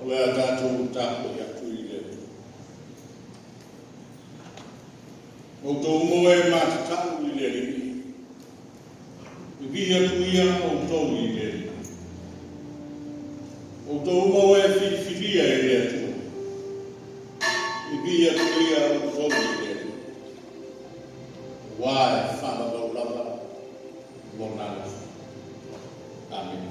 o lea tātou tāko i atu i le. O tō moe mātatau i le ringi. I vi atu ia o tō i le ringi. O tō moe whiwhiria i le atu. I vi atu ia o tō i le ringi. Wae whanakau lava mo nana. Amen.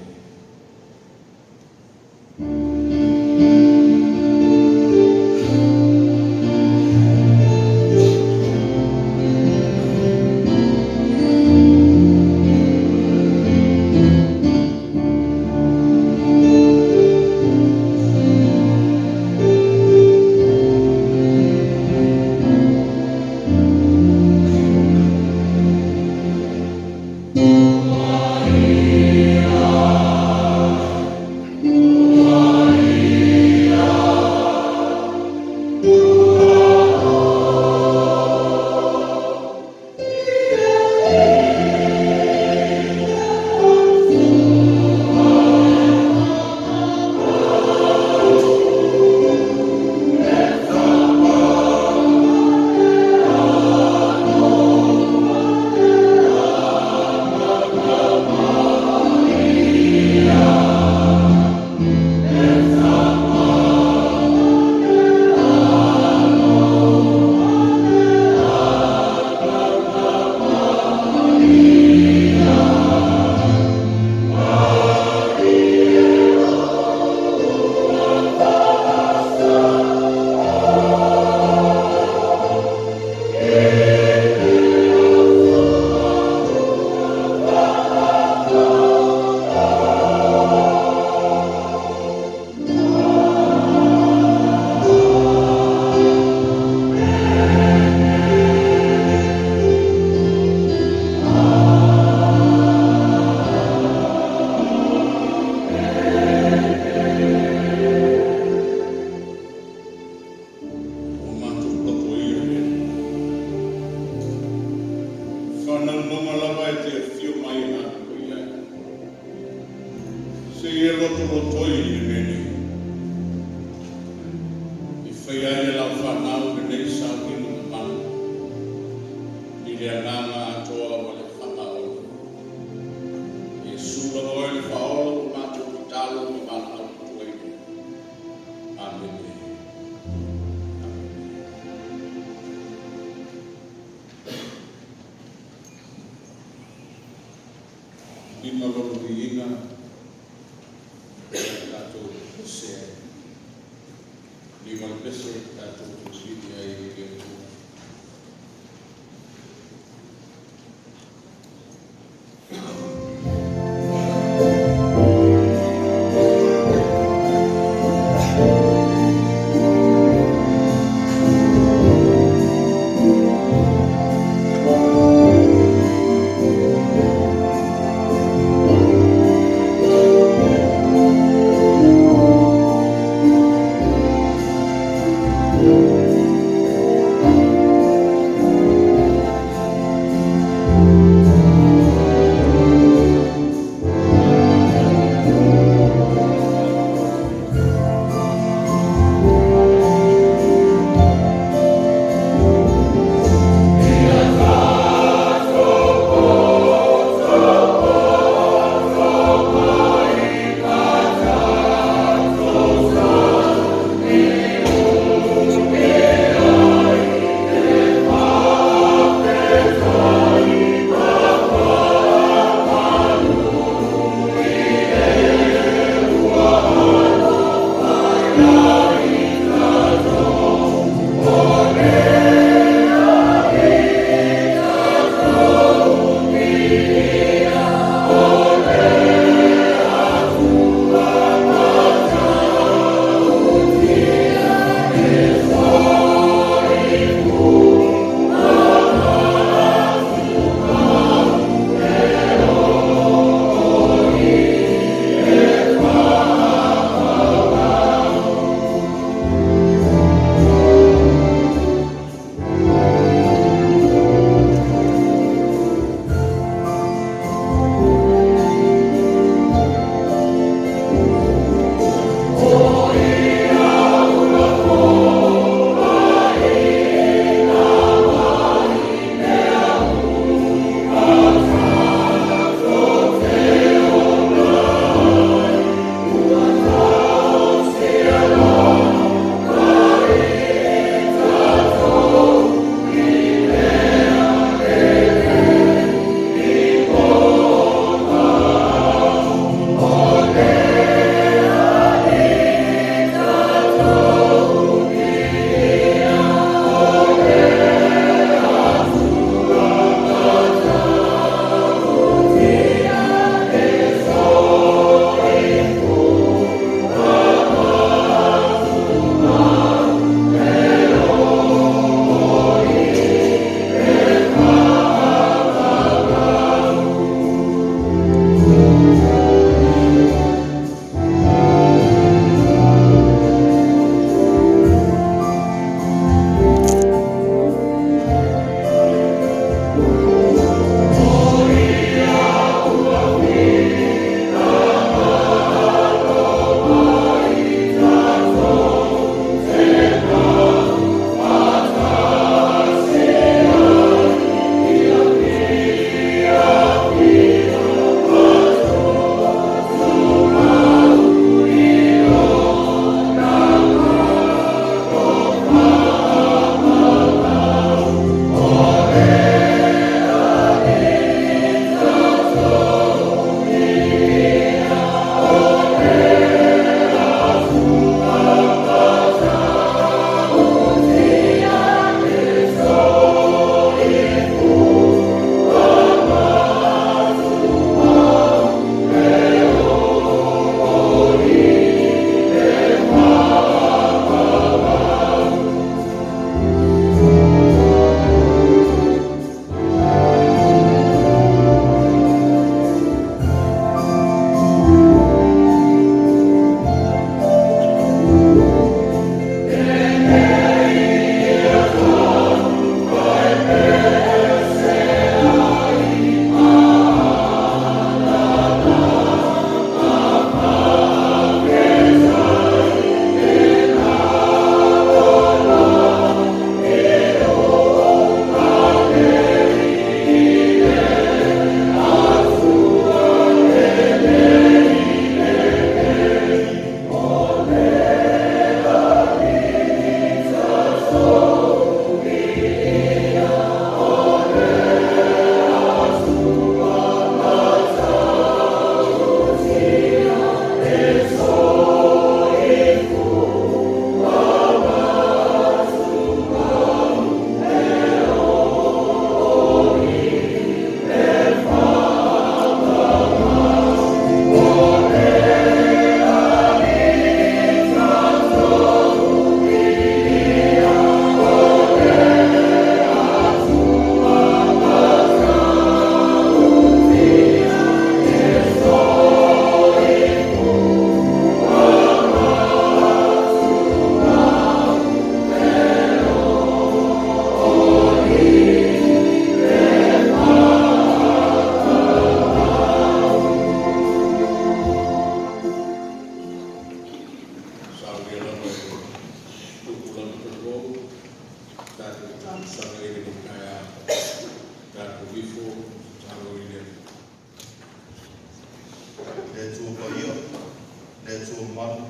le tua manu,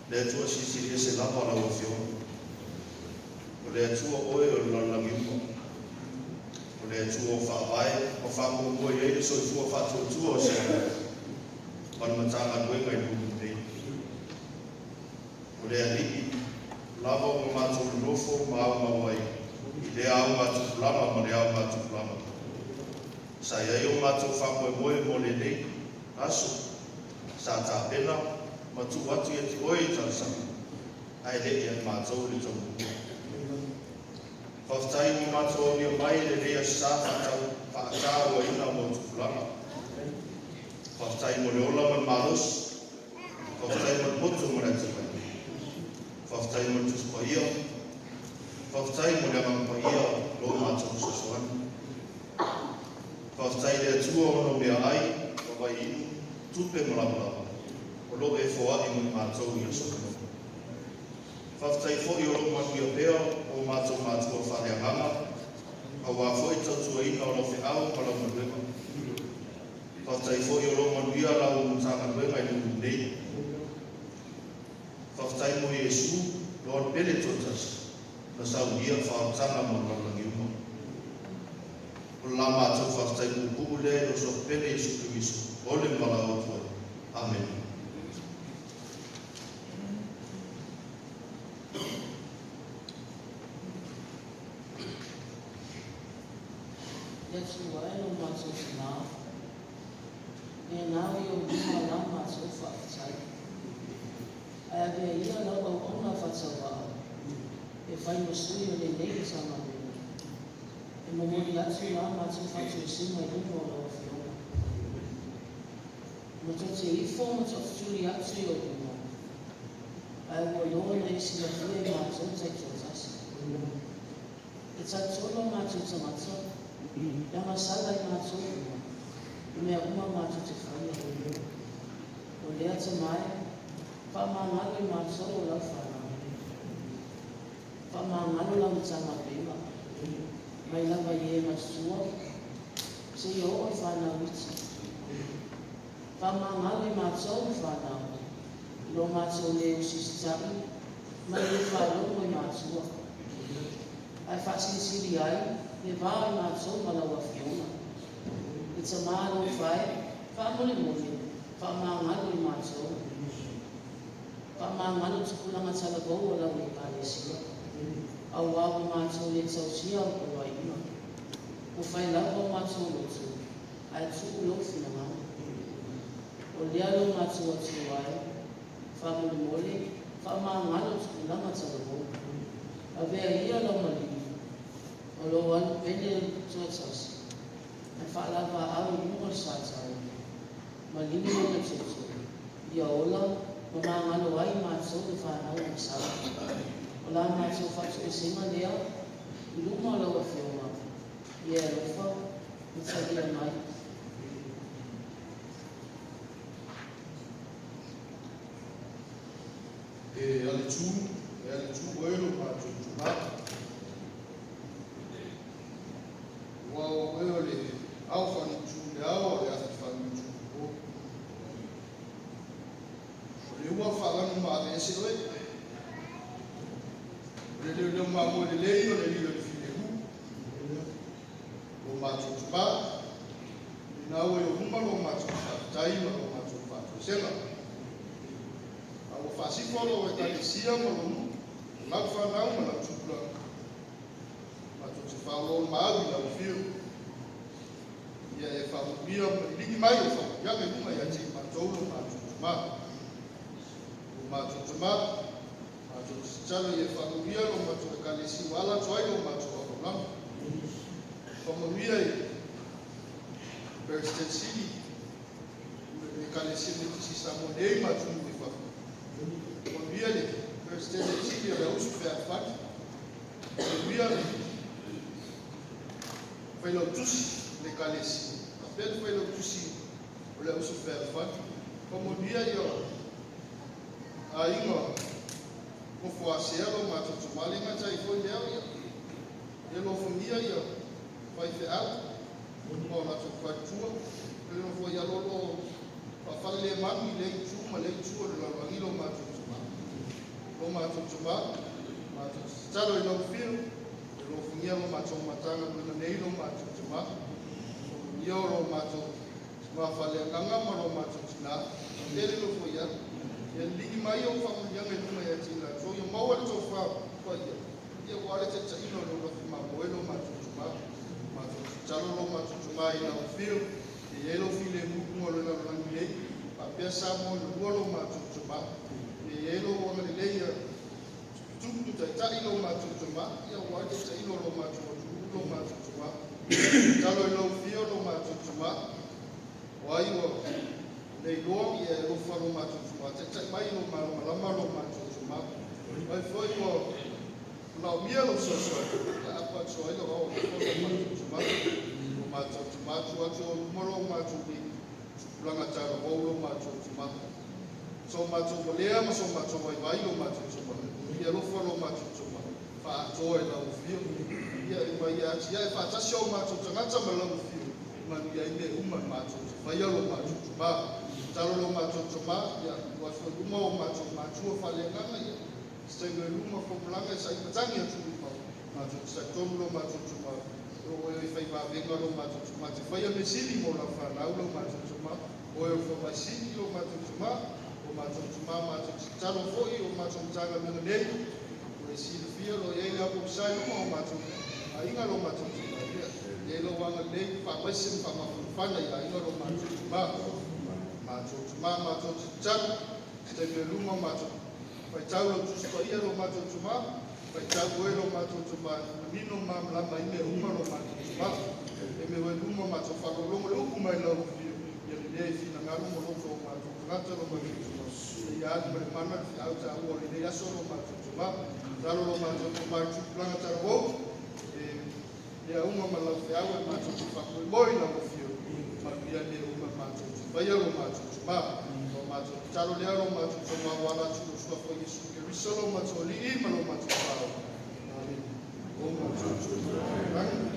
le tua sisi e se lava la wafiona, o le tua oe o lalangiuma, o le tua whaai, o whangu mua i so i fua whatu tua o se manmatanga nuenga i lumu nei. O le aliki, lava o mātou lofo maa mawai, i le au mātou fulama ma le au mātou fulama. Sa iai o mātou whamoe moe mo le nei, aso, sa tā pena, matu atu e ti oi talasanga, ai le ia mātou le tau mua. Whaftai mo mātou ni o mai le lea sa whaatau a ina mo tufulanga. Whaftai mo le ola man malos, whaftai mo motu mo reti mai. Whaftai mo tuspa ia, whaftai mo le amampa ia lo mātou sasoani. Whaftai le atua o no mea ai, wawai inu, tupe mo lamalama, o lo e foa i mo mātou ia sokano. Whaftai fo i o lo manu ia pea o mātou mātua whare anganga, a wā fo i tautua ina o lo whi au ma lau manuenga. Whaftai fo i o lo manu ia lau mutanga nuenga i lumu nei. Whaftai mo Iesu, Lord pele totas, na sau ia whaotanga mo lalangi uma. O la mātou whaftai kukubu le o so pele Iesu Kirisu, o le mala o tua. Amen. Yesu waelo mātou tina, e nāwe o mua la mātou whaftai. Ai avea ia lau au ona whatawaa, e whai mo sui o le nei tanga mena. E momoni atu la mātou whatu e sima i lumo o lau whiona. Ma to te ifo ma to turi atu i o lumo. Ai ua loa na isi la fia i mātou tai tōtasi. E tai tōna mātou tamata, ia masala i mātou lumo. I mea uma mātou te whaia. O lea te mai, whamangalo i mātou o lau whanau. Whamangalo lau tanga pima. Mai lava i e masua, se i o whanau iti. Whamangalo i mātou o whanau. Lo mātou leo sistari, mai e whanau i mātua. Ai whasinsiri ai, e wā i mātou malawa whiona. E ta mālo whai, whamole mone, whamangalo i mātou. Whamangalo tukulanga talagou o lau i kālesia. Au wāwa mātou le tausia o kua ima. O whai lava o mātou lotu, ai tuku lofi na ngā. O lea lo mātou atu ai, whamole mole, whamangalo tukulanga talagou. A vea ia lau malini, o lo anu pene tuatasi. Ai whaalava au i mua sātau. Malini o na tutu, ia ola, o nā ngalo ai mātou e whanau o sāra. O la mātou whatu e singa lea, i luma lau a whioma. Ia e rofa, i talia mai. E ale tū oero mātou tūmā. Ua o oero le au whani tū le awa le ati whani tū o. Le ua whanganu maa le ese oe. Le leo maa mo le lei o le lio le whine hu. O mātou tūmā. Ina ue o humano mātou whakatai ma o mātou whātou senga. O whasifolo e kalesia ma lomu, lau whanau ma lau tupula. Ma to te whaolo maau i lau whiu. Ia e whaumia ma ligi mai o whau, ia me kuma ia te mātouro mātutuma. O mātutuma, mātou te tala i e whaumia lo mātou e kalesi wala toai lo mātou a whanau. Whaumia i Berested City, e kalesi me te sistamo nei mātou i whau. O really, first day the city of the fair fact. O really, fellow tusi le kalesi. A bel fellow tusi le fair fact. Como dia yo, a ingo, o foasealo ma tu mali ma tai foi dela. Ele foi dia yo, vai fer algo. O na tu fatua, ele não foi algo. Pa falle mami le tu lo mātou tuma, mātou talo i lau whiu, e lo fungia lo mātou matanga kuna nei lo mātou tuma, ia o lo mātou tuma whale nganga ma lo mātou tina, tere lo fwia, ia ligi mai o whamulianga i nunga ia tina, so ia maua le tau wha ia wale te taino lo lo whima moe lo mātou tuma, mātou talo lo mātou tuma i lau whiu, e elo file mukunga lo lau langi nei, pa pia samo lo ua lo mātou tuma, e elo o ngani leia, tuku tai lo mātou tuma, ia wale te taino lo mātou lo mātou tuma, talo i lau whiu lo mātou tuma, o ai o nei loa i e rofa lo mātou tuma, te tai mai lo malama lo mātou tuma, ai foi o lau mia lo soso, ia apa so ai lo o mātou tuma, o mātou tuma, atu o moro mātou ni, langa tara o lo mātou tuma, so mātou lea ma so mātou vai lo mātou tuma, ia rofa lo mātou tuma, wha atoa e lau whiu, ia i mai ati, ia e whaatasi o mātou tangata ma lau whiu, manu ia i me uma mātou, vai lo mātou tuma, talo lo mātou tuma, ia wafo luma o mātou whale nganga, ia stenga luma whomulanga, sa i patangi atu luma, mātou sa tonu lo mātou tuma, o e whai wāwenga lo mātou tuma, te whai a me sili mo la whanau lo mātou tuma, o e whai sili lo mātou tuma, mātou talo foi o mātou tanga minga nei, o e sili fia lo e le apo sai luma o mātou, a inga lo mātou tuma, e lo wanga nei, whamasim whamawhana i a inga lo mātou tuma, mātou talo, te me luma mātou, whai tau lo tusko ia lo mātou tuma, whai tau koe lo mātou tuma, nino mamlama i me uma lo mātou tuma, e me wai luma mātou whakolongo le uku mai lau whiu, ia le nei fina ngaru mo loko o mātou tangata lo mātou tuma, e ia atu mare mana fi au ta ua le nei aso lo mātou tuma, talo lo mātou tuma i tukulanga tara wau, e a uma ma lau whiau e mātou tuma koe moi lau whiu, ma ia ne uma mātou tuma, ia lo mātou tuma, mātou talo lea lo mātou tuma wala tulu sua Yesu Keriso lo mātou li ima lo mātou pao. Amen. O mātou tuma. Amen.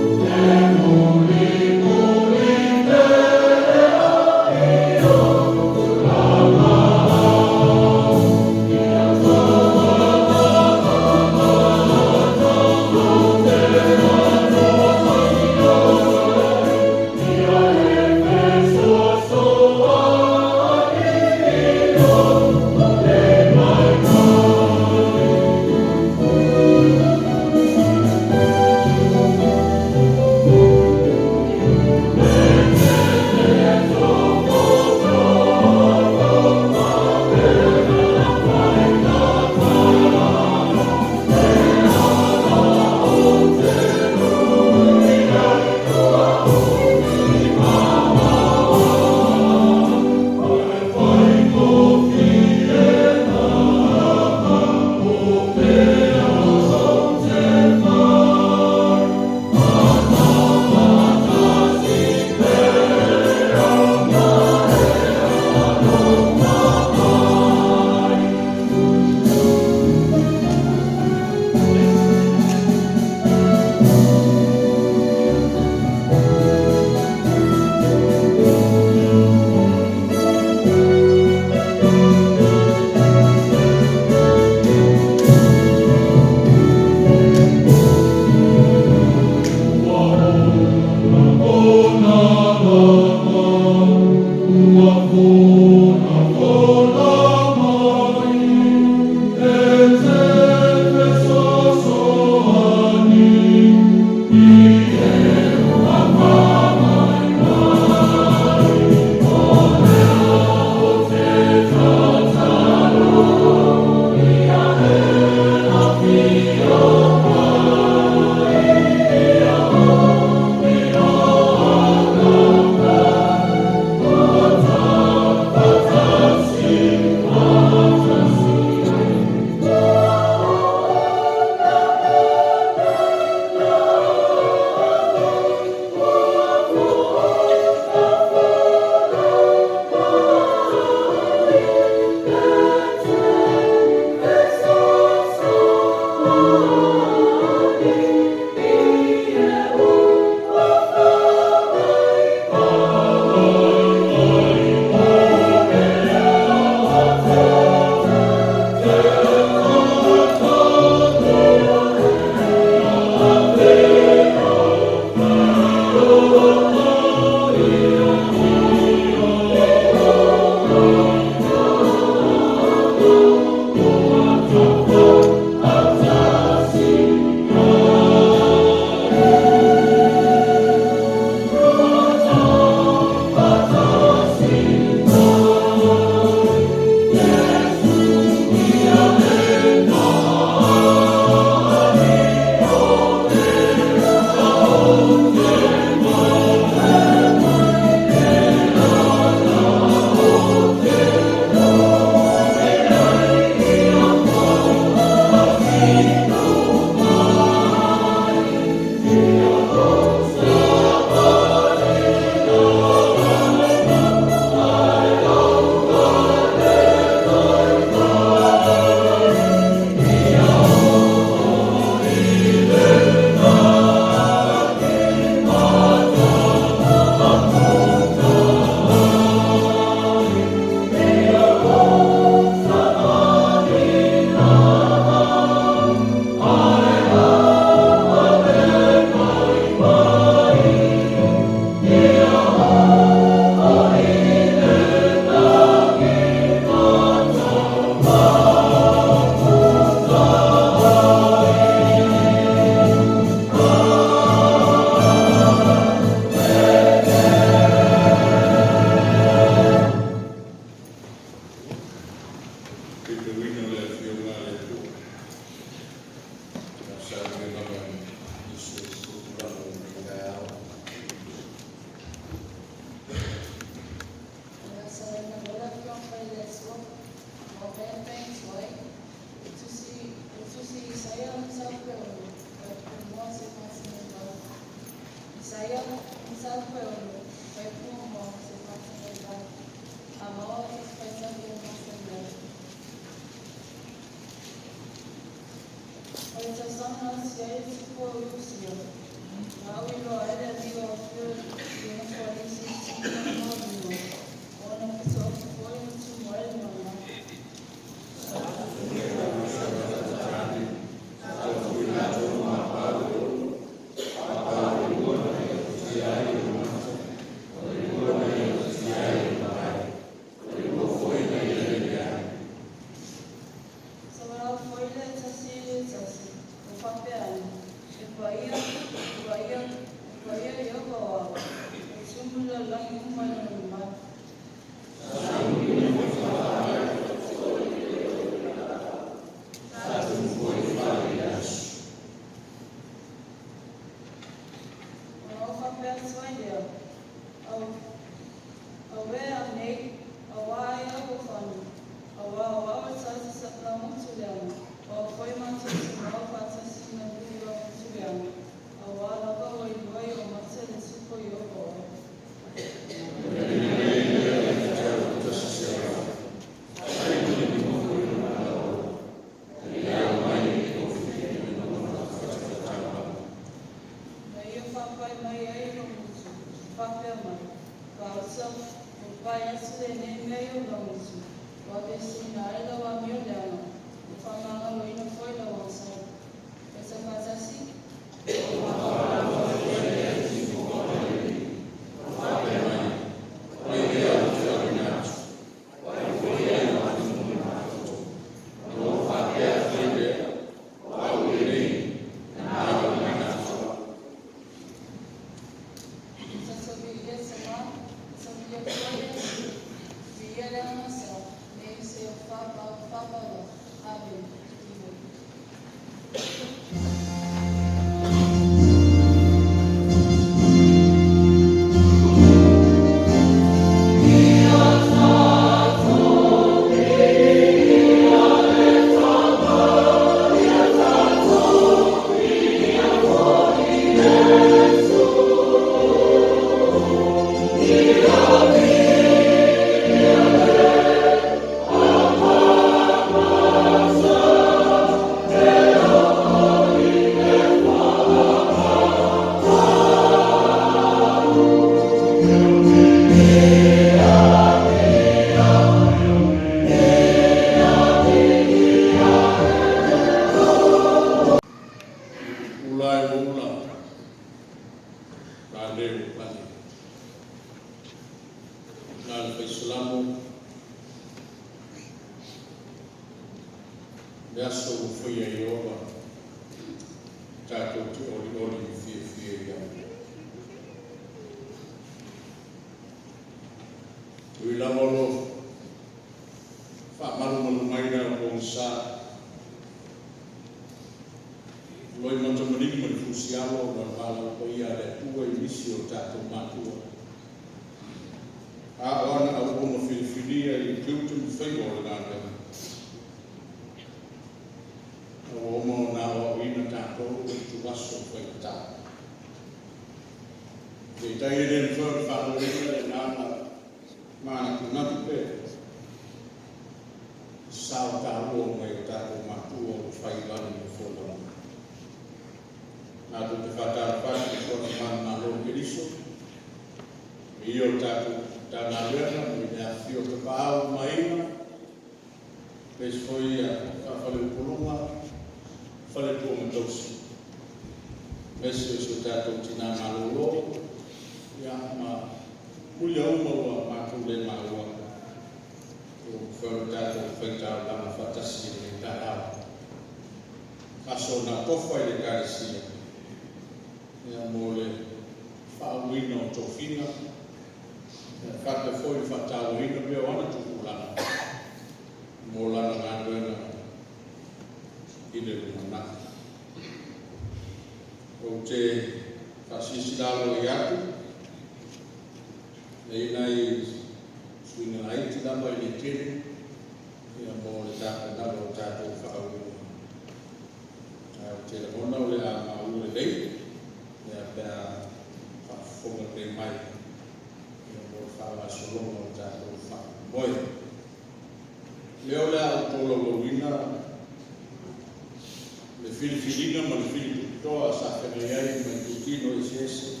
le filifilinga ma le filipu toa sa whenei mai tu tino i sese.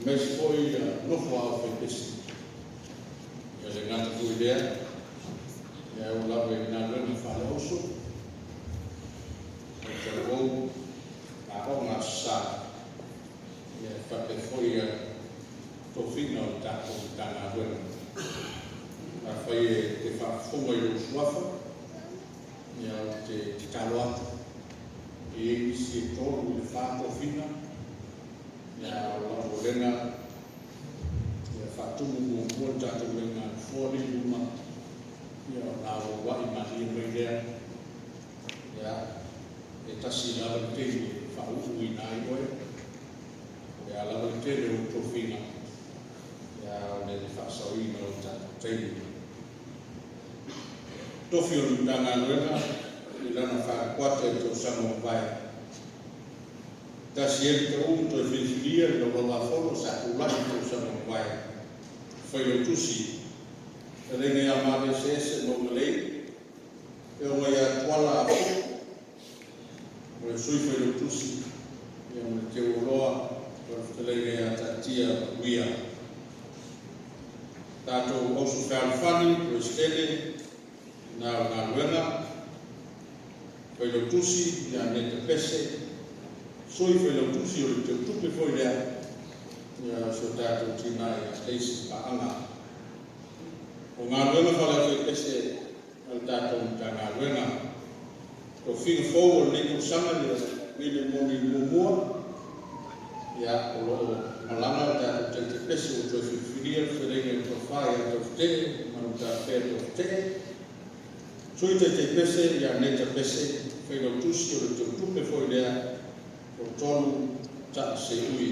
Mes foi nofo au whepesi. Ia le ngata kui lea, ia au lawe ngā luna whale oso. E te wou, a ho ngā sa. Ia whape foi tō whina o tātou i tāna luna. A whai te whawhonga i o suafa. Ia te talo atu. E isi e tōru i whātō whina. Ia o lenga. Ia whātumu mō mua tātou lenga whori luma. Ia nā o wai mahi mai lea. Ia e tasi lawa te whauhu i nā ioi. Ia lawa te reo tō whina. Ia o le whaasau i no tātou teiri. Tofi o tanga luenga, i lana whakakwata e tō samo vai. Tasi e te to e whiwhiria, i lo la whono sa kulahi tō samo vai. Whai o tusi, e renge a mare se ese no malei, e o mai a tuala a whono, o e sui whai o tusi, i o me te uroa, o e renge a tatia uia. Tātou osu whaalwhani, o e stele, nā luenga, whai lo tusi, ia ne te pese, soi whai lo tusi o te tupe whai lea, ia so tātou tina ia teisi paanga. O ngā luenga whale whai pese, al tātou ta ngā luenga, o whina whau o neko sanga ia mene moni mumua, ia o loo malanga tātou te pese o tō whiwhiria, wharenga tō whai a tō te, manu tā whai tō te, soi te pese, ia ne te pese, whai lo tusi o te tupe whai lea, o tonu ta se ui.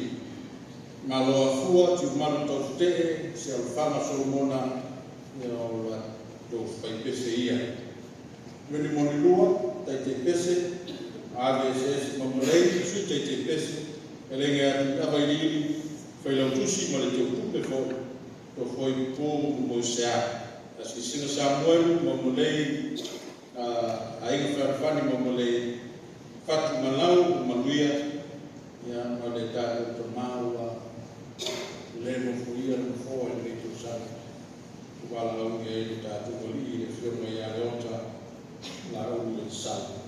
Mā loa fua, tu manu tau te, se al whanga Solomona, ia o la tō whai pese ia. Meni moni lua, te pese, AVSS mamarei, sui te pese, e lenge atu awai liri, whai lo tusi, ma le te tupe whai, tō whai pō mo sea. Asi singa Samuel mamalei a inga whawhani mamalei whatu malau maluia ia ma le tātou to maua le mo fuia no fōa i rito sana wala au e le tātou mali e whioma i a leota la au e sana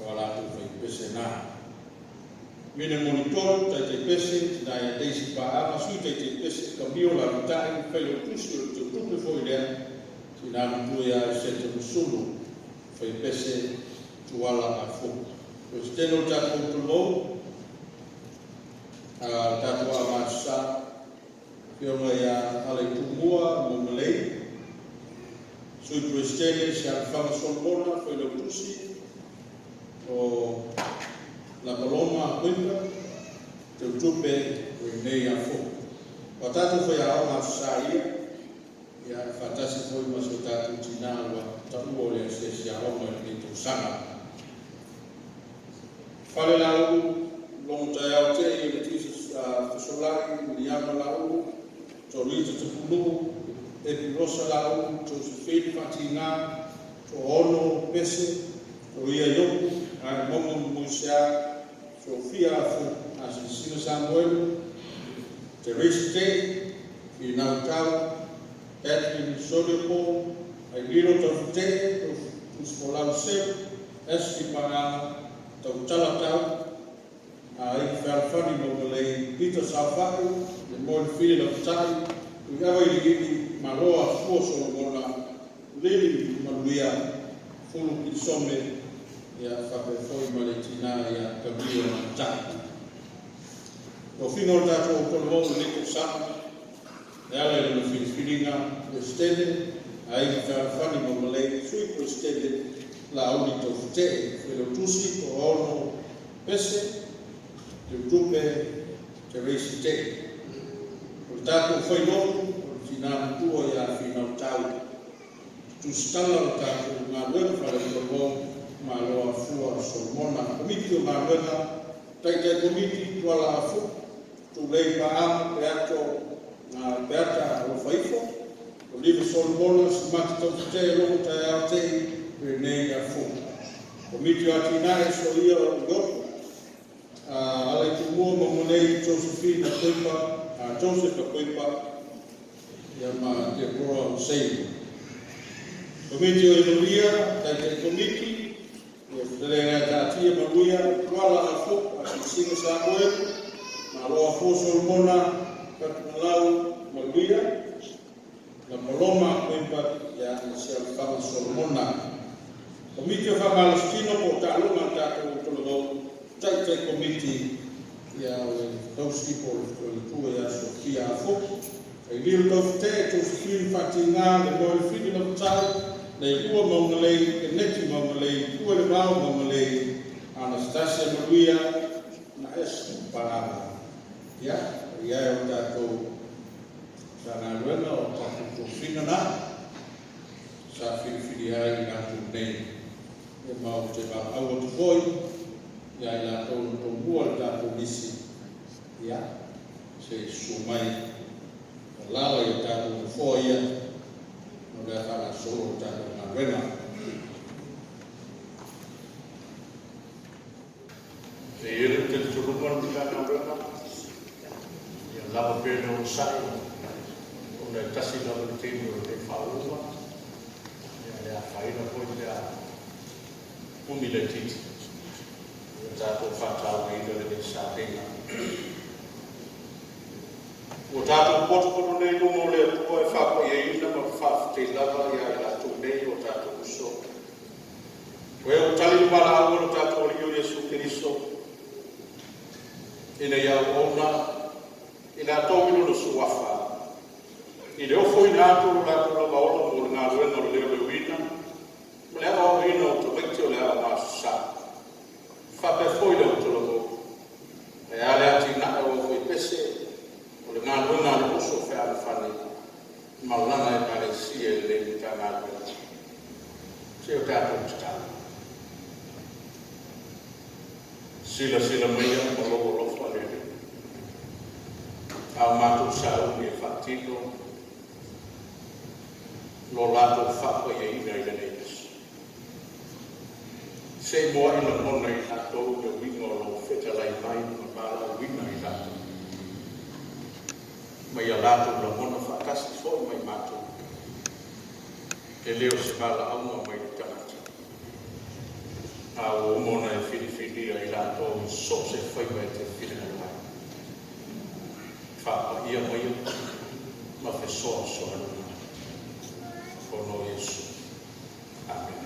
wala atu whai pese nā mine monitoro tai te pese tina ia teisi pāama sui tai te pese ka mio la vitai whai o tusi o te tupe whoi lea tina nutue a se te musulu whai pese tuala a whu. O steno tātou tulo tātou a māsa whioma ia ale tumua mo malei sui tu estene se a whanga Solomona whai o tusi o la paloma winda te utupe o nei a fo. O tātou whai a oma saia, ia whatasi whoi maso tātou tināua ta ua le se si a oma ni tō sanga. Whale lau, long tai au te i le tisa whasolari, ni ama lau, tō rita te punu, e pirosa lau, tō se whini whati ngā, tō ono pese, tō ia yoku, a momo muisea, Sofia fu a Sina Samuel, Teresa Te, i Nautau, Edwin Sodepo, a Lilo Tofute, Usmolau Seu, Esti Parana, Tau Talatau, a Whalwhani Momalei, Peter Safaku, the Moil Fili of Tai, i awa i gini Maroa Fua Solomona, Lili Maluia, Fulu Kisome, ia whakawhoi ma le tina ia kabia na tāku. O whina o tātou o kono o neko sama, e ale le whiwhiringa o stele, a inga whawhani ma malei, sui ko stele la auni tau fute, whelo tusi o ono pese, te utupe te reisi te. O tātou whai notu, o tina mutua ia whina o tau, tu stala o tātou ngā luenga whale kono ma loa fua Solomona, komiti o ngā luenga, tai komiti tuala a fu, tu lei paama peato ngā peata o whaifo, o liwe Solomona, si mati tau te logo tai au te, pe nei a fu. Komiti o tina e so ia o Yopo. Ala i tumua mamonei Josephine Koipa, Joseph Koipa, ia ma te kora o Seiri. Komiti o Inuria, tai te komiti, ia tere ngā tātia maruia, kuala a fuk, a singa sa koe, ma loa foso mona, katumalau maruia, na Paloma Koipa, ia na sia whama Solomona. Komiti o Whamalastino po tālunga tātou tologau, tai komiti ia those people o tua ia Sofia Afo. Ai liu tau te Josephine Fatinga, le moi whini na tau, nei ua maungalei, e neti maungalei, ua le rao maungalei, Anastasia Maria, na esu parama. Ia, ia e o tātou, sa ngā ruena o tātou whina na, sa whiwhiri ai i ngātou nei. E mau te mau awa tu koi, ia i la tau no mua le tātou nisi. Ia, se sumai, lawa i tātou no fō ia, no rea whana solo tātou ngā rena. E ere te turuman di ngā rena, ia lawa pēne o sai, o nei tasi lawa ni tēnu o te whauruma, ia lea whaina poi te a umi le titi. Ia tātou whatau i ina le sa tenga. O tātou potokono nei lumo le atua e whako i ina ma whawhte lava ia i atu nei o tātou uso. O e o tali mara aua o tātou rio Jesu Kiriso. Ina ia ona, ina atou ino no suafa. I le ofo ina atu o tātou lava ola mo le ngā ruena o leo le wina. Le awa o ina o tawekti o le awa masu sa. Whape foi le o tologo. E ale ati na o foi pese. O le ngā ruena le oso whea le whane. Maulana e pare si e le ni tā ngā ruena. Se o tātou titana. Sila meia o logo lofa lele. Au mātou sa umi e whatino. Lo lato whakwa e ina i le neis. Se moa ina mona i tātou le winga o lo wheta lai mai ma pāla winga i tātou. Mai a lato la mona whakasi fōi mai mātou. E leo se pāla aunga mai i tātou. A o mona e whiri i tātou so se whai mai te whiri mai. Whakwa ia mai ma whe soa soa luna. Kono Yesu. Amen.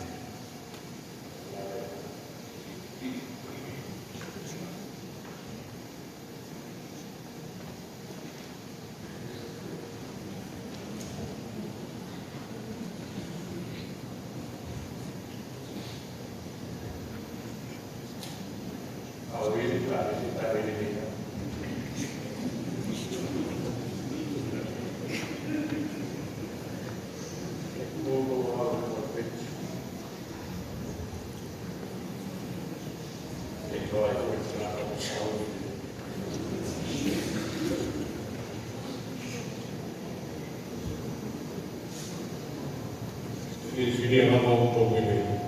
Filia na mão do governo.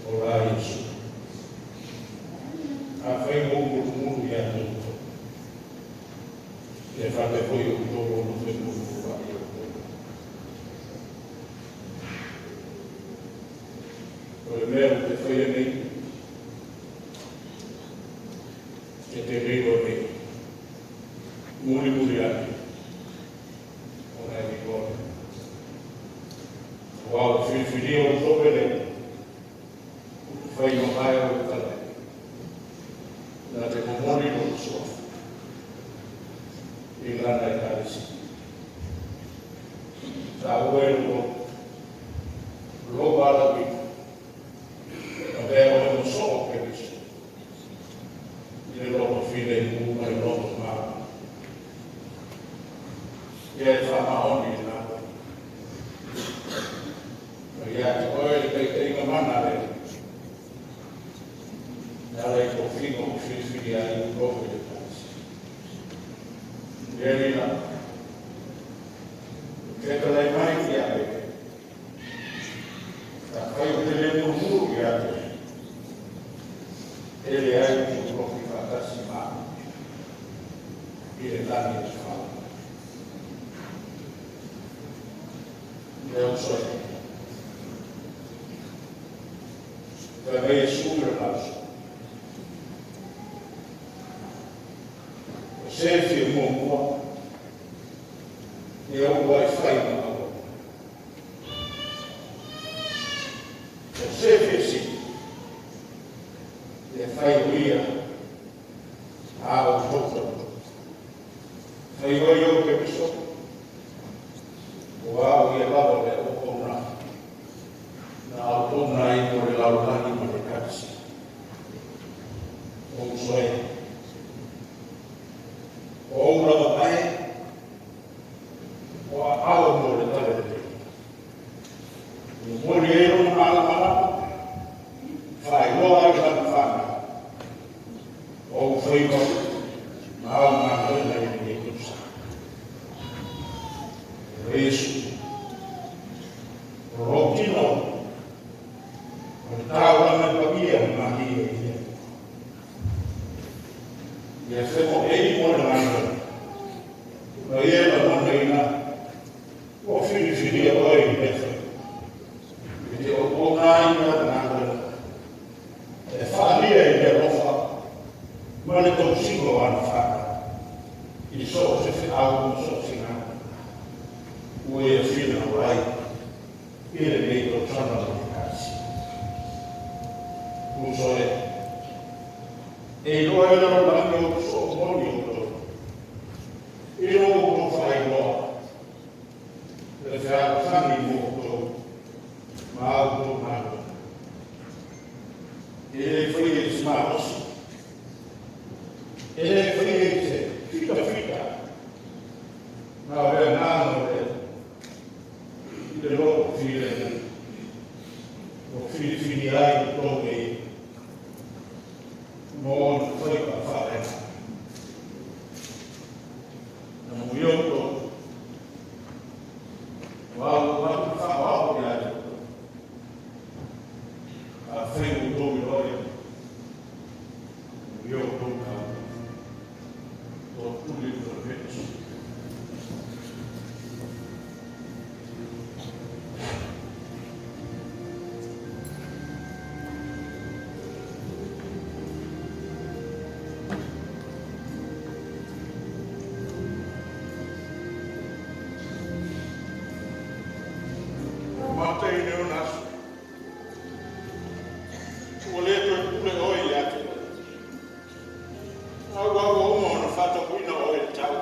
Orar isso. A fé é o mundo e a luta. E a fé foi o todo no seu mundo. O primeiro que foi a mim. Que te veio a mim. Muito obrigado. Wow, filia o tōpere, whai no hae o tala. Nā te momori no soa. I lana i karisi. Tā ue no loba ala wika. Nā pēo e no soa keriso. I le loba whine i mua i loba maa. I e whamahoni i nā. Ia te oe te inga mana re. Nā rei ko whino o whiwhiri a i kowe te kāsi. Ia rina. Kēta lei mai ki a reke. Tā whai o te lemu i le tani e wha. Leo soe. Ka mei sūra lausa. O se fi mo mua. E au wai whai ma au. O se fi si. E whai uia. A o tōtau. Whai wai au ke miso. O au i e lava le o kona. Na au kona i mo le lautani mo le katsi. O soe. O au lava mai. O a au mo le tale te. O mori e rona ala mara. Whai loa i lana whana. O whai mo. Ma au ngā hana i ni kusa. Yesu. Rotino. O tāua na pavia mahi e ia. Ia whemo ei mo na ngā. Na ia la mana ina. O whiri a oi i mefa. I te o kona ina na ngā. E whaalia i te rofa. Mane tau singo ana whaka. I so se whi au so singa. Ue e whina o ai. Ire nei o tana o te kasi. Uso e. E loa e nara langi o so moni o tō. I no o whai loa. E whia whangi mo o tō. Ma au tō mano. E le whi e smaos. E le whi e te whita. Nā wea nāno e. I le loko whire. O whiri ai o tō e. Mō na whaika whare. Na mui o tō. Wau watu whakao i ai. A whengu tō i roi. Mui o tō ka. Tō tūri tō whetsu. Mata i neo nasu. Ua le koe kule oi i ake. Au au o na whata kuina oi tau.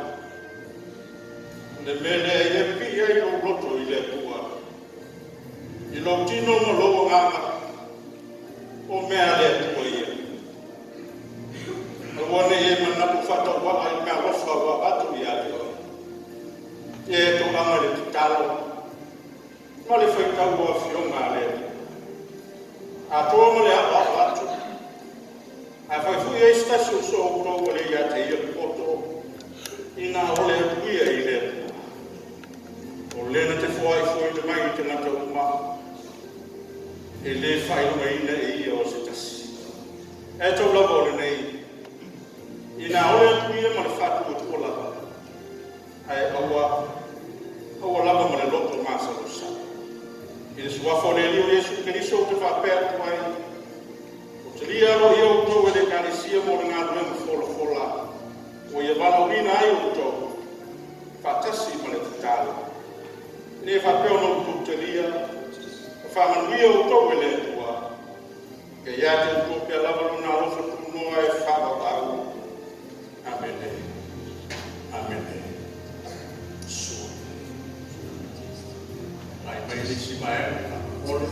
Le mele e pi ai no roto i le tua. I lo tino mo logo nganga. O mea le tua ia. O wane e manapu whata waka i mea wafa wa atu i ake oi. E to anga le titalo. Ma le whaikau a whionga le. A tō mo le apa atu. A whaifui e stasi o so o tō le ia te ia poto. Ina o le apuia i le. O lena te whai fwoi le mai i te ngata uma. E le whailunga ina e ia o se tasi. E tau lava o le nei. Ina o le apuia ma le whatu o tō lava. Ai aua lava ma le loto masa o sa. I le suafo le lio Yesu Keriso te whapea tuai. O te lia ro i au tau e le karesia mo le ngā ruenga fola. O ia wala urina ai o tau. Whatasi ma le tutala. Ne whapea no tu te lia. Whamanuia o tau e le tua. Ke ia te utopia lava luna rofa tunoa e whawatau. Amene. Amene. Ai mai le si mai ora.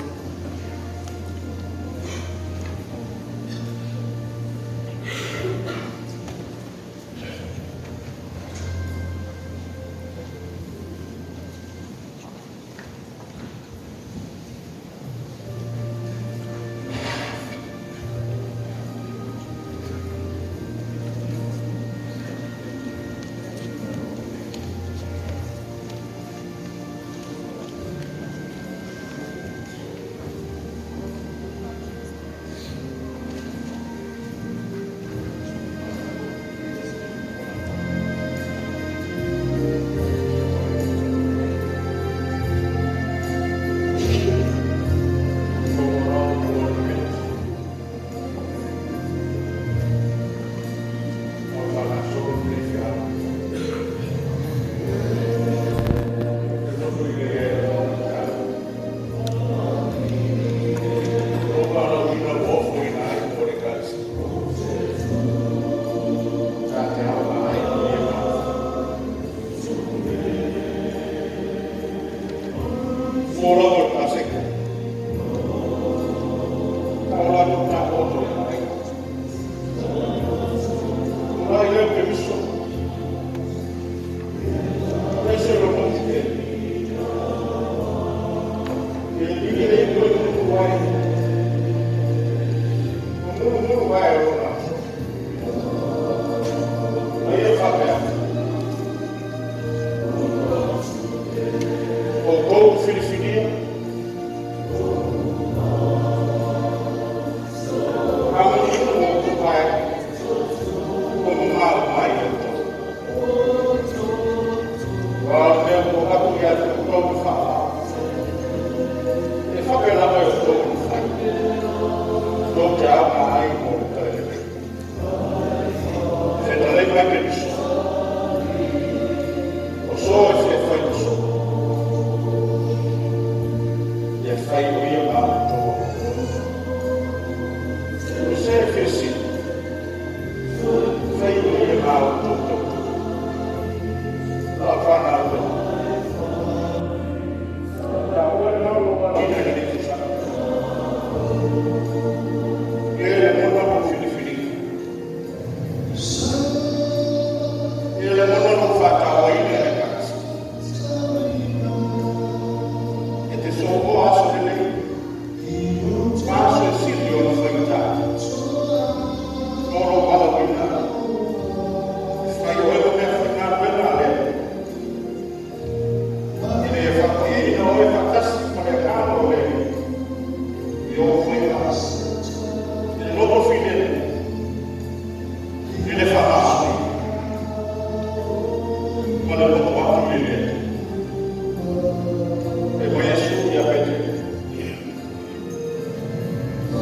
Mana lo wa ile. E mo Yesu ya pete.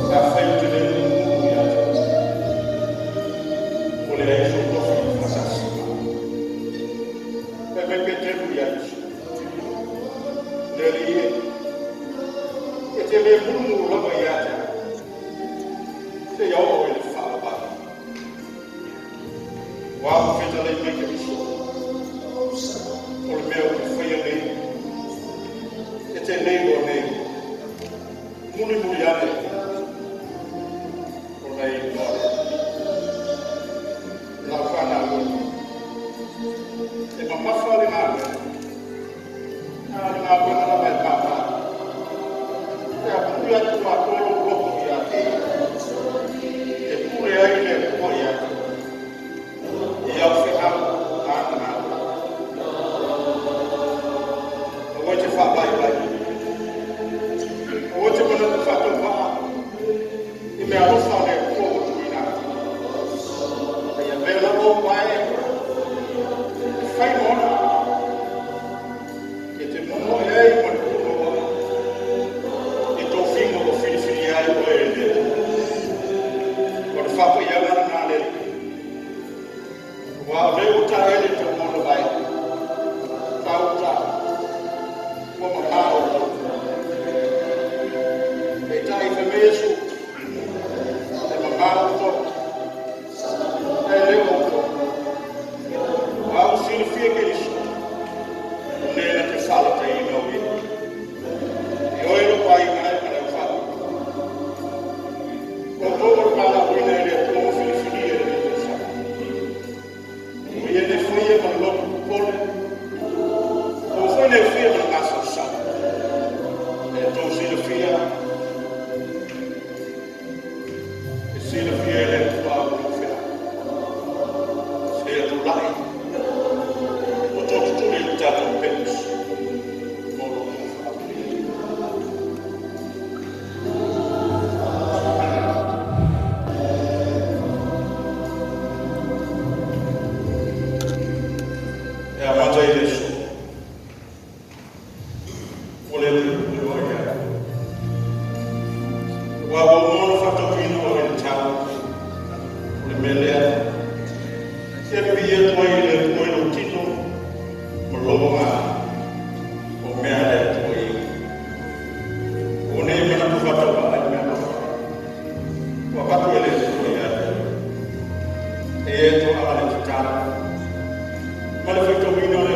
Sa fai te le mu ya. Ole Yesu to fi fasasi. E me pete mu ya Yesu. Dari e te le mu lo ba ya. Se ya o ile fa ba. Wa feta le me ke so. Por meu que foi ali, e te nego nem, muni mulher, por aí embora, lá vai na rua, e mamãe fala nada, na rua não vai parar, e a mulher tu matou o corpo de aqui, e por aí ele foi aqui, e ao final, nada. Hoje vai. Hoje quando eu faço vai e me arrocha né como tu ina. E a bela não vai. Fai mona. Que te não é quando tu não vai. E tu fingo o filho aí o ele. Quando faço ia lá na dele. Wa veio tá ele tu não vai. Tá. Como mal, e dai fameso, e mamma e le otto, ma si le fie che li sono, non è che fa la noi, e io lo fai mai per il fatto. Quando parla qui nelle come finire di pensare, mi viene fuori con l'occhio pole, non fai le fie per la salsa. Então Silvia elettoral no final. Se é do lai, o todo tudo ele está tão penso. Moro no é a mãe de Jesus. Malefetto mi non è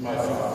Gracias.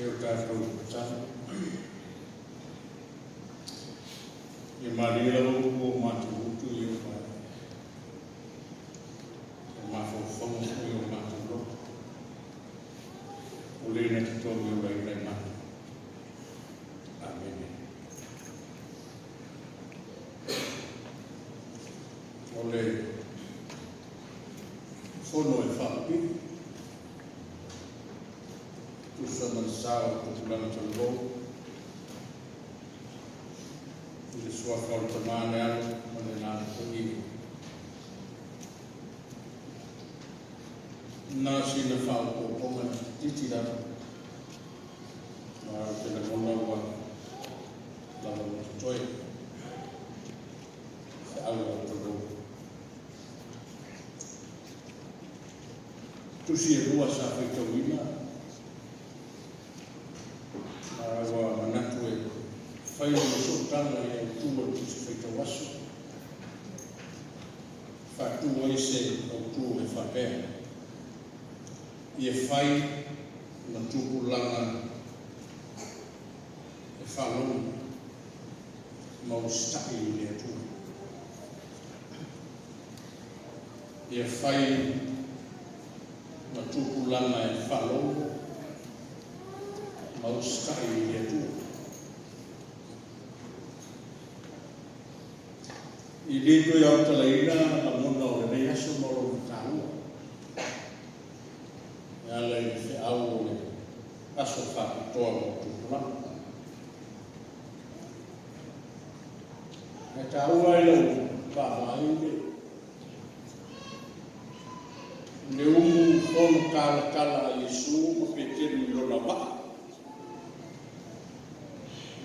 eu tātou tātou. E marira o matu utu i o mai. E mawhawhawha i o matu lo. O leina te tōmi o rei rei matu. Amen. O le whono e whapi. Tusa man sao tukulana te lo. Le sua forte mane alo, mane nana ko iwi. Nā sina whao ko ponga titi rana. Nā tena mona ua lava mo te toi. Se ala o te ro. Tusi e rua sa whaitau ina. Nā ua manatu e whai o sotana e au tua tusi whaitau aso. Whatua i se au tua e whapea. I e whai na tuku langa e whalong mau staki i le atua. I e whai na tuku langa e whalong mau staki i le atua. I lito i au talaina na mona o le nei aso moro na tāua. Ala i se au o le aso whakatoa mo tūpulanga. E tāua i lau whaamai le umu kono kala a Yesu ma peteru i lona waka.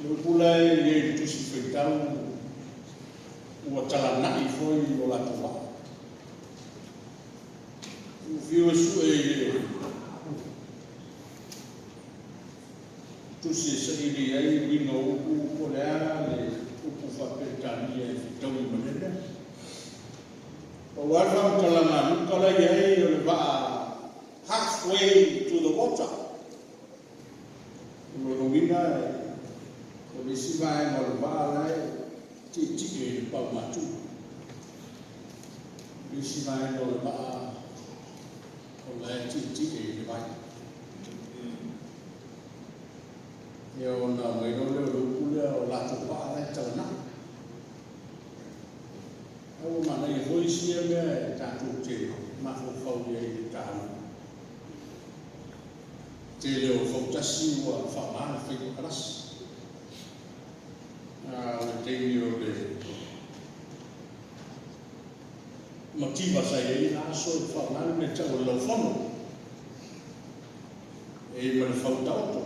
Le pula e le tusi whaitau ua talanai foi o latu waka. Uwhiu e su e le tusi e sairi ai wino upu o le ara le upu whapetania e whitau i manene. O warwa utalanga nukala i ai o le waa halfway to the water. Ulo wina o le sivae mo le waa lai ti e le pau matu. Le sivae mo le waa o lai ti e le vai. E o na maino leo lukule o lato waa lai tauna. Au mana i hoi sia mea e tātou te mawhawhau i e tāna. Te leo whautasi ua whamana whaiko karasi. O teimi o le motiva sai e nā so i whamana me tau lau whono. E mana whautauto.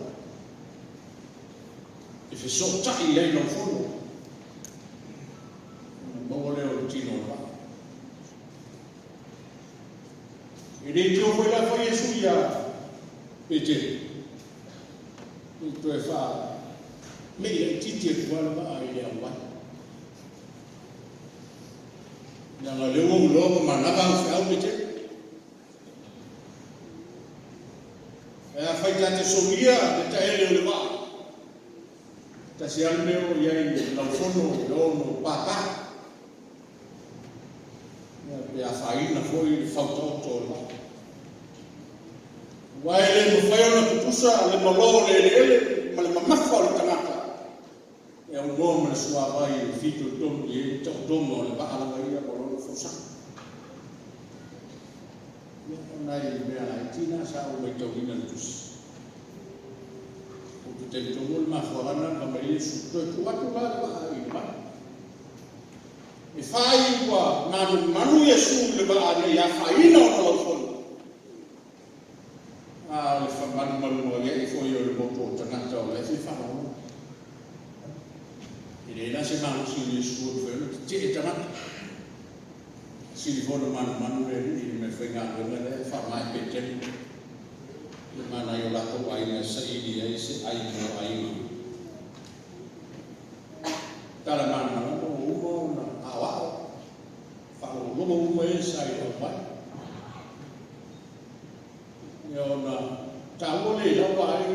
E whesotai ei lau whono. Maua leo tino wa. E rei teo whai la whai Yesu ia pete. E toe wha me ia titi e kuala maa i lea wai. Ia ngā leo o loa ma naka au whiau pete. E a whai tate soria te taele o le waa. Ta si anu leo iai lau whono i ono pāpā. Pe a whaina foi i whautauto la. Wai le mo whai ona tutusa le malo le ele ma le mamafa o le tangata. E au noa ma le sua vai i fito tomu i e tau tomu o le baala wa ia o lolo fosaka. Ia nai mea lai tina sa o mai tau ina tusi. O tu te tomu le mawhorana ka mai e sutoi tuatu la le waa i mai. E whai ua manu Yesu le ba ane ia whaina o talau whonu. Le whamanu o ia i fwoi o le moto o tangata o le fi whanau. I reina se manu si Yesu o whenu te e tangata. Si li whono manu e rini me whainga runga le whamai peteni. Le mana i o lato aina sa ili e se aina o aina. Tala mana o umo na awao. Whao lomo umo e sai o mai. Ia o na tāua le lau ai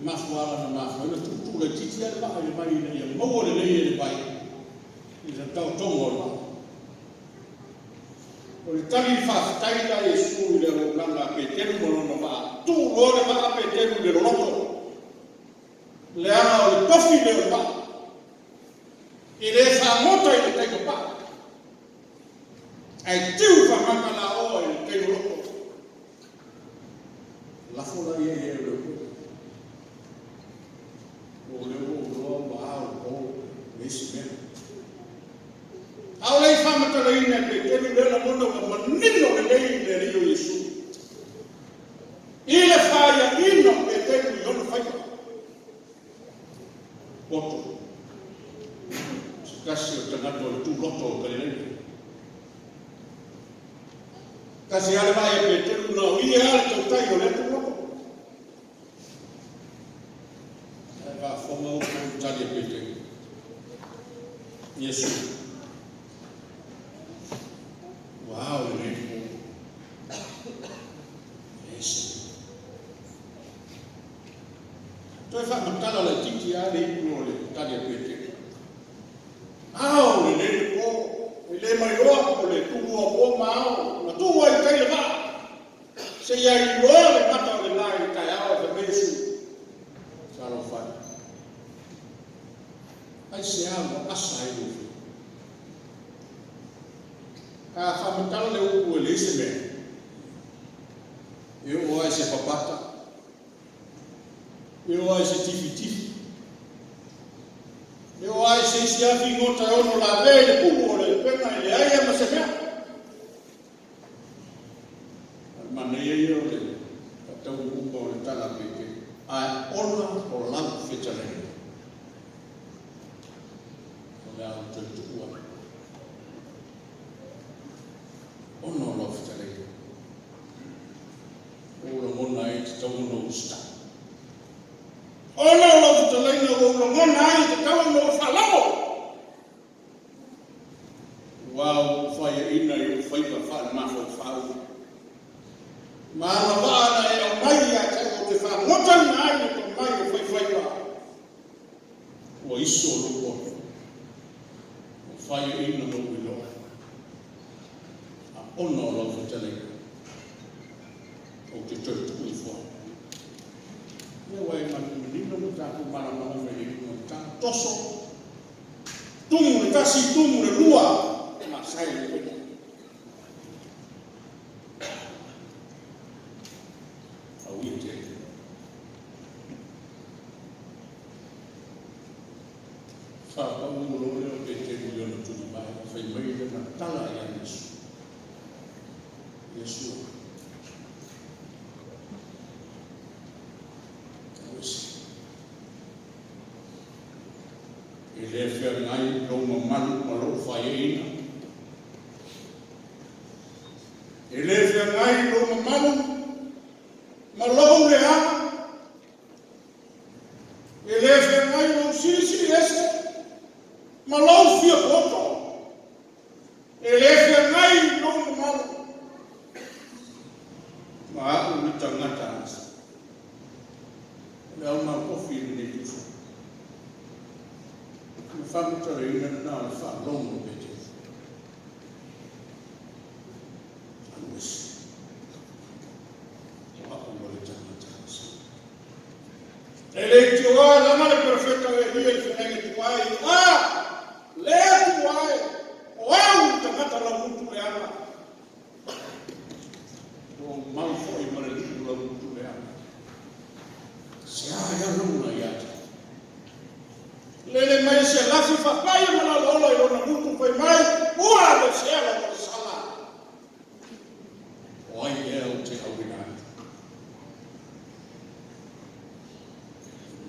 mafuala na mafuala tu le titi ale mai le mo le le bai i sa tau tongo la o le tali fa tai la Yesu le o langa pe tenu mo no va tu lo le va pe tenu le loto le ana o le tofi le va i le fa moto i le teko pa ai tiu fa makala o i le teko loto la fola ye le o le o ba o esse mesmo ao lei fama ta lei ne pe tenu le la mono ma nino le lei le rio Yesu ile faya ino pe tenu yo no fai Otto. Kasi o tanato tu loto kalele. Kasi ale vai pe tenu no i ale to tai o le tu loto. Va forma o tali pe tenu. Yesu. Wow, le. Yesu. Toi fa matala la titi ale no le tali pe tenu. Au le ko le mai roa ko le tu o ko mau na tu ai kai le va se ia i roa le mata le lai kai au le mesu salo fa ai se amo asai lu ka fa matala le u le se me eu o ai se papata eu ai se tifi eu ai se sia fingo ta ono la vele kubo le pena le ai ma se mea ma ne yo le ta kubo le tala peke ai ona o la fetale o la te tua ono lo fetale o lo mona e ta ono sta Ona lo te leina o lo mona ai te tau no falao. Wow, fai ina i fai ka fa ma fo fau. Ma na vana e o mai a te o te fa mota ai to mai o fai ka. O iso lo ko. O fai ina no i lo. A ona lo te leina. O te tu i fo. Ia wai manino no taku mana mana me no taku toso tumu le kasi tumu le lua ma sai le au ite fa pa uno le o pe te yo no tu mai fa mai le na tala ya Yesu ele fia ngai lo mamanu ma lo faina ele fia ngai lo mamanu ma lo le ama ele fia ngai lo sisi ese ma lo fia poto ele fia ngai lo mamanu ma u tangata le una kofi ni tu le femme te reina na le fa longo bete anus wa o le tangata ele tua la male perfetta e il finale tu ai le tu ai o tangata la mutu e ana o mal foi male la mutu e ana se ya no ya Lele mai se lafi fa pai mana lola i lona mutu pai mai ua le sela o sala. Oi e o te awina.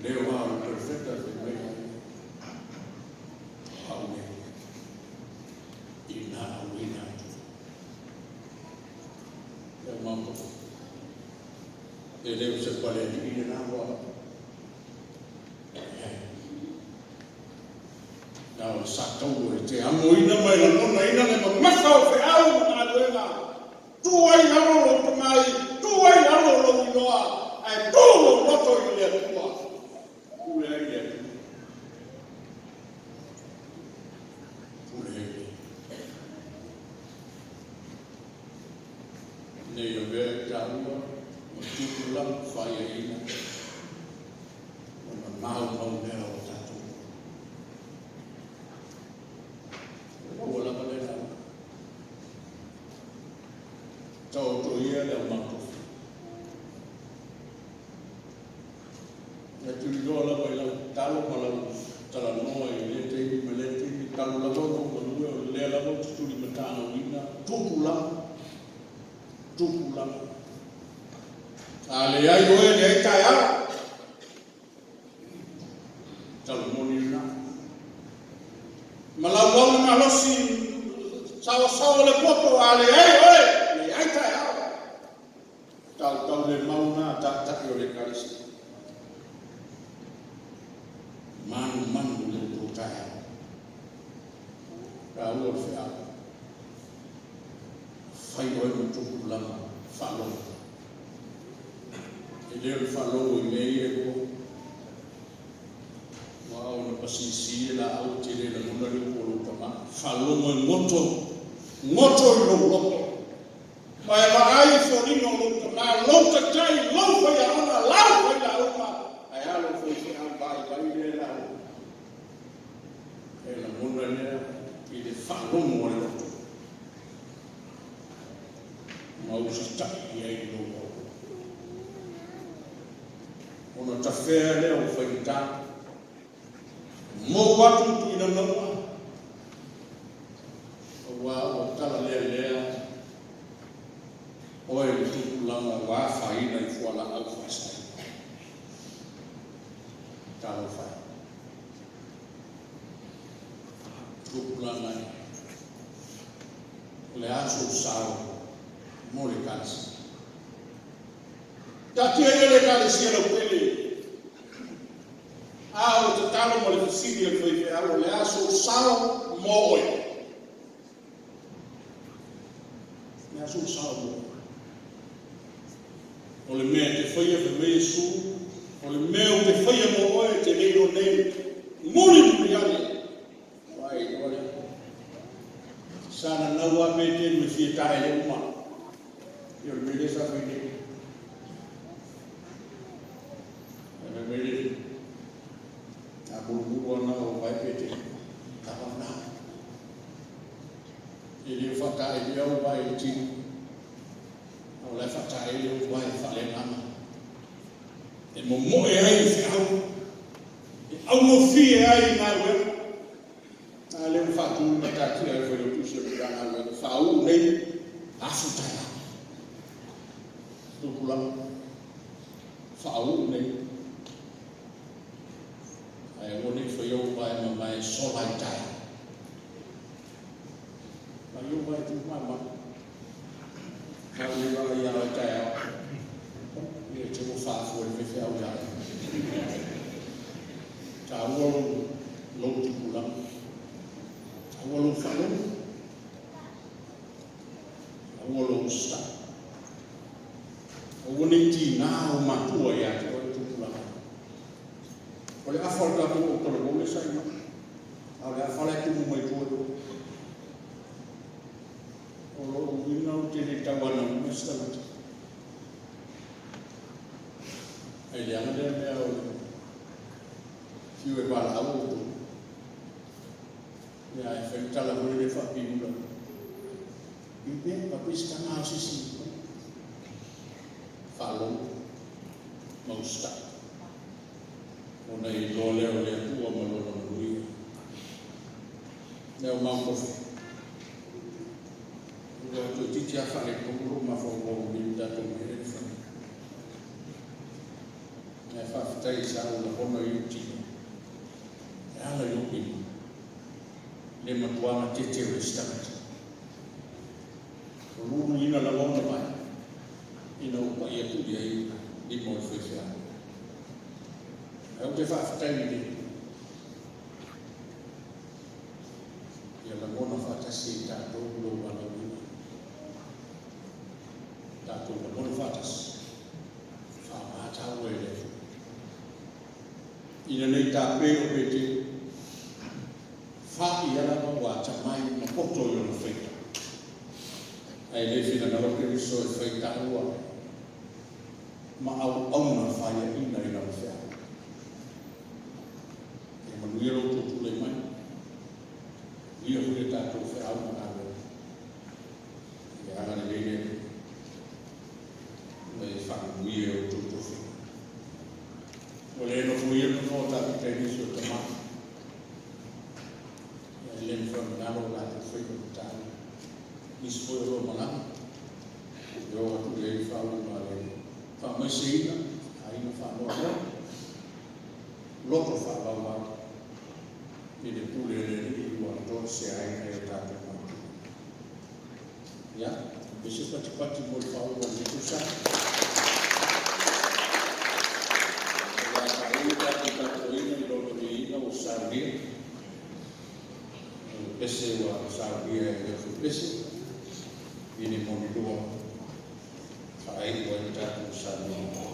Leo a perfecta fe mai. Aue. Ina awina. Leo mambo. E leo se pare di ina wa. Now, Sato, te amo ina mai la mona ina le mamasa o fe au na luena. Tu ai alo lo mai, tu ai alo lo inoa, ai tu lo roto i le tua. ai le mato. E tu lo la vai la talo ma la tala no e le te me le te talo la go no le la go tu li matana wina tukula ale ai o e ai tai a talo moni na malau na losi sawa le poto ale ai o e ai tai a tau le mauna ta o le kalisi manu le protai ra o fe a fai o e tuku lama falo e le falo i mei e ko wow na pasisi la au tire la mona le ko tama falo mo ngoto lo lo mai mai forino lo tama lo tai lo fa ya ona la fa ya ona ai alo foi se an vai le la e la mona le i le falo mo le mau sta ai lo ona tafea le o faita mo watu tu ina no wa o tala le o e tu la wa faina i fu ala au fasa talo fa tu la mai le aso sao mo le kasi tatia ele kasi lo pele a o te talo mo le fisidia foi fe alo le aso sao mo oi le aso sao mo o le mea te foi fe me su o le mea te foi mo oi te nei no nei muli muriani vai ole sana na wa me te me fi tai le uma yo me le sa foi ni buru-buru na o vai pete tava na ele fata ele o vai ti o le fata ele o vai fale mama e mo e ai se au no fi e ai na we ale o fatu na tati ai foi o puxo de na le fa u nei afuta do kula fa u nei ai o nei foi o vai mamai so lai tai ai o vai tu mama ka o vai ya tai e te mo fa fu e fe au ya ta o lo tu kula ta o lo fa lo ta o lo sta o nei ti na o matua ya te o tu kula oleh afal kami kalau boleh saya, oleh afal itu membuat itu, kalau winau tidak tahuan mesti, jangan dia kiwe balau itu, ya efek kalau boleh dapat pindah, ini tapi sekarang sisi, kalau mau start. Ona I lole o le tua malona lui. Leo mau kofi. Leo to titi afa le konguru mafo binda to mere fa. Na fa fitai sa o la hono yuti. Ala yuki. Le matuana tete o start. O lulu ina la lona mai. Ina o pa ia tu dia I mo fefia. Eu te faço tempo e ela não faz assim tá todo valor tá todo não faz tá o ele e nem tá bem o pete fa e ela não vai chamar uma foto eu não feito aí ele fica na hora que ele só feita rua mas ao não falha e não faz Manuel tu le mai ia hui ta tu fe au na ya na le O le no fui no no ta ki te nisi o te maa. Le ni whanu naro la te whai o ta. Nisi fui o lo malama. E o atu le i whau ma le. Wha mai se ina, a ina whanua mo. Loto whau ma. I le pule le i ua to se ai e ta te maa. Ya, bese pati mo le whau o le tusa. Sabia, pese wa sabia e pese, ini moni dua, ai wa jatuh sabia.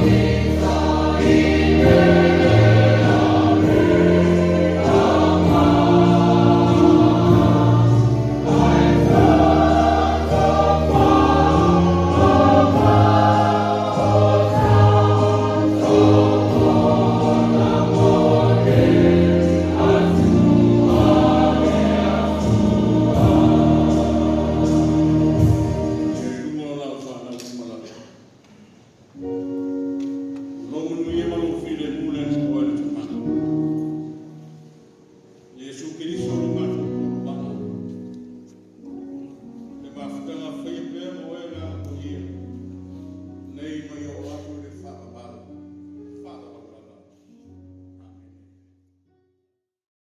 Amen.